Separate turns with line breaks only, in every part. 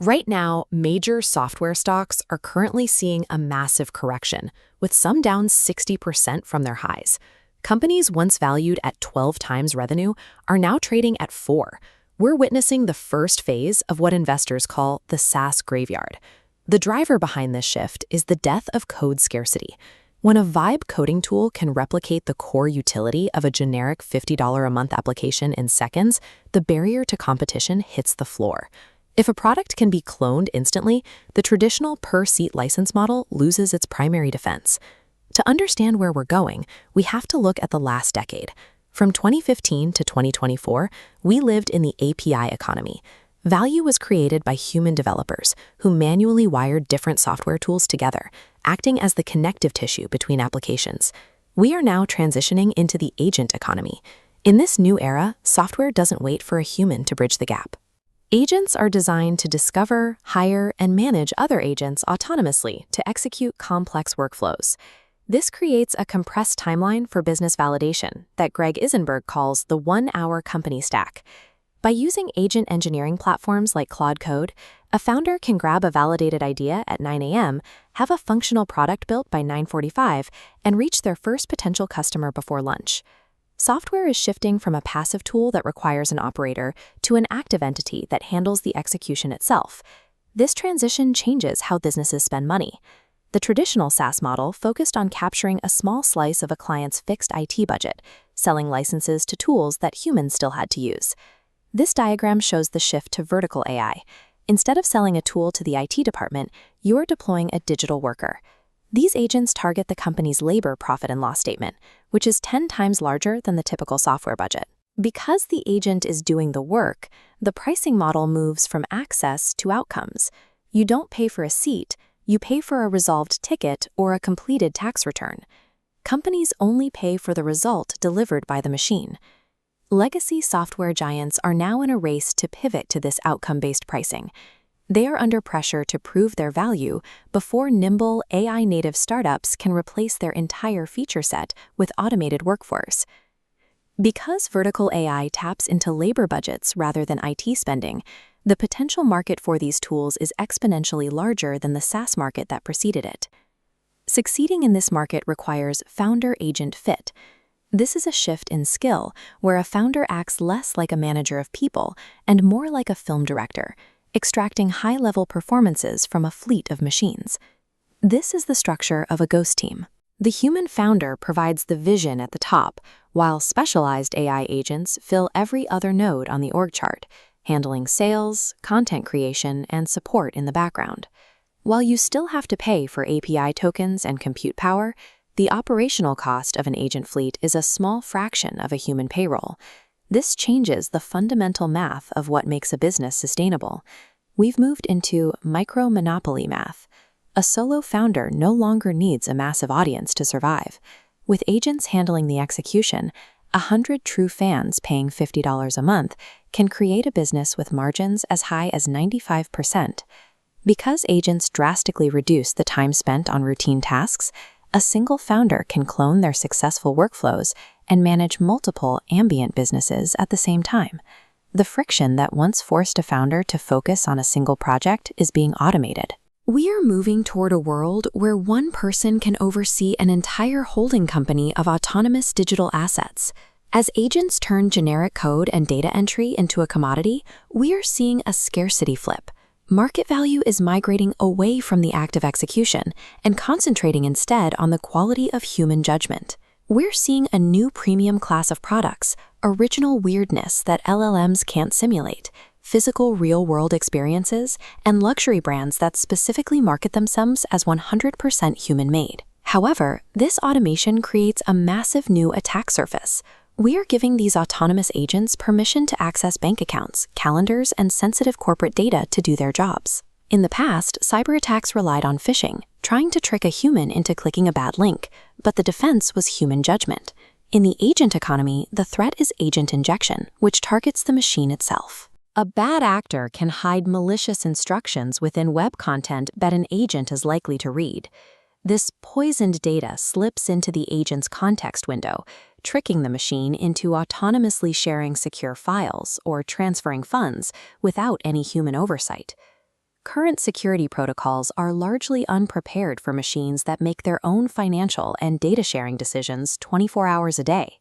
Right now, major software stocks are currently seeing a massive correction, with some down 60% from their highs. Companies once valued at 12 times revenue are now trading at 4. We're witnessing the first phase of what investors call the SaaS graveyard. The driver behind this shift is the death of code scarcity. When a Vibe coding tool can replicate the core utility of a generic $50 a month application in seconds, the barrier to competition hits the floor. If a product can be cloned instantly, the traditional per-seat license model loses its primary defense. To understand where we're going, we have to look at the last decade. From 2015 to 2024, we lived in the API economy. Value was created by human developers who manually wired different software tools together, acting as the connective tissue between applications. We are now transitioning into the agent economy. In this new era, software doesn't wait for a human to bridge the gap. Agents are designed to discover, hire, and manage other agents autonomously to execute complex workflows. This creates a compressed timeline for business validation that Greg Isenberg calls the one-hour company stack. By using agent engineering platforms like Claude Code, a founder can grab a validated idea at 9 a.m., have a functional product built by 9:45, and reach their first potential customer before lunch. Software is shifting from a passive tool that requires an operator to an active entity that handles the execution itself. This transition changes how businesses spend money. The traditional SaaS model focused on capturing a small slice of a client's fixed IT budget, selling licenses to tools that humans still had to use. This diagram shows the shift to vertical AI. Instead of selling a tool to the IT department, you are deploying a digital worker. These agents target the company's labor profit and loss statement, which is 10 times larger than the typical software budget. Because the agent is doing the work, the pricing model moves from access to outcomes. You don't pay for a seat, you pay for a resolved ticket or a completed tax return. Companies only pay for the result delivered by the machine. Legacy software giants are now in a race to pivot to this outcome-based pricing. They are under pressure to prove their value before nimble AI-native startups can replace their entire feature set with automated workforce. Because vertical AI taps into labor budgets rather than IT spending, the potential market for these tools is exponentially larger than the SaaS market that preceded it. Succeeding in this market requires founder-agent fit. This is a shift in skill where a founder acts less like a manager of people and more like a film director, extracting high-level performances from a fleet of machines. This is the structure of a ghost team. The human founder provides the vision at the top, while specialized AI agents fill every other node on the org chart, handling sales, content creation, and support in the background. While you still have to pay for API tokens and compute power, the operational cost of an agent fleet is a small fraction of a human payroll. This changes the fundamental math of what makes a business sustainable. We've moved into micro-monopoly math. A solo founder no longer needs a massive audience to survive. With agents handling the execution, 100 true fans paying $50 a month can create a business with margins as high as 95%. Because agents drastically reduce the time spent on routine tasks, a single founder can clone their successful workflows and manage multiple ambient businesses at the same time. The friction that once forced a founder to focus on a single project is being automated. We are moving toward a world where one person can oversee an entire holding company of autonomous digital assets. As agents turn generic code and data entry into a commodity, we are seeing a scarcity flip. Market value is migrating away from the act of execution and concentrating instead on the quality of human judgment. We're seeing a new premium class of products, original weirdness that LLMs can't simulate, physical real-world experiences, and luxury brands that specifically market themselves as 100% human-made. However, this automation creates a massive new attack surface. We are giving these autonomous agents permission to access bank accounts, calendars, and sensitive corporate data to do their jobs. In the past, cyber attacks relied on phishing, trying to trick a human into clicking a bad link, but the defense was human judgment. In the agent economy, the threat is agent injection, which targets the machine itself. A bad actor can hide malicious instructions within web content that an agent is likely to read. This poisoned data slips into the agent's context window, tricking the machine into autonomously sharing secure files or transferring funds without any human oversight. Current security protocols are largely unprepared for machines that make their own financial and data sharing decisions 24 hours a day.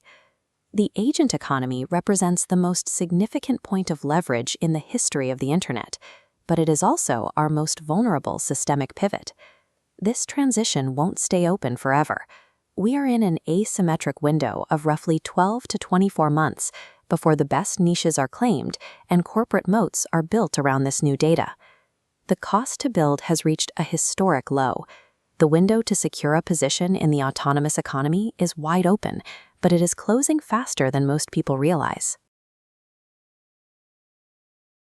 The agent economy represents the most significant point of leverage in the history of the Internet, but it is also our most vulnerable systemic pivot. This transition won't stay open forever. We are in an asymmetric window of roughly 12 to 24 months before the best niches are claimed and corporate moats are built around this new data. The cost to build has reached a historic low. The window to secure a position in the autonomous economy is wide open, but it is closing faster than most people realize.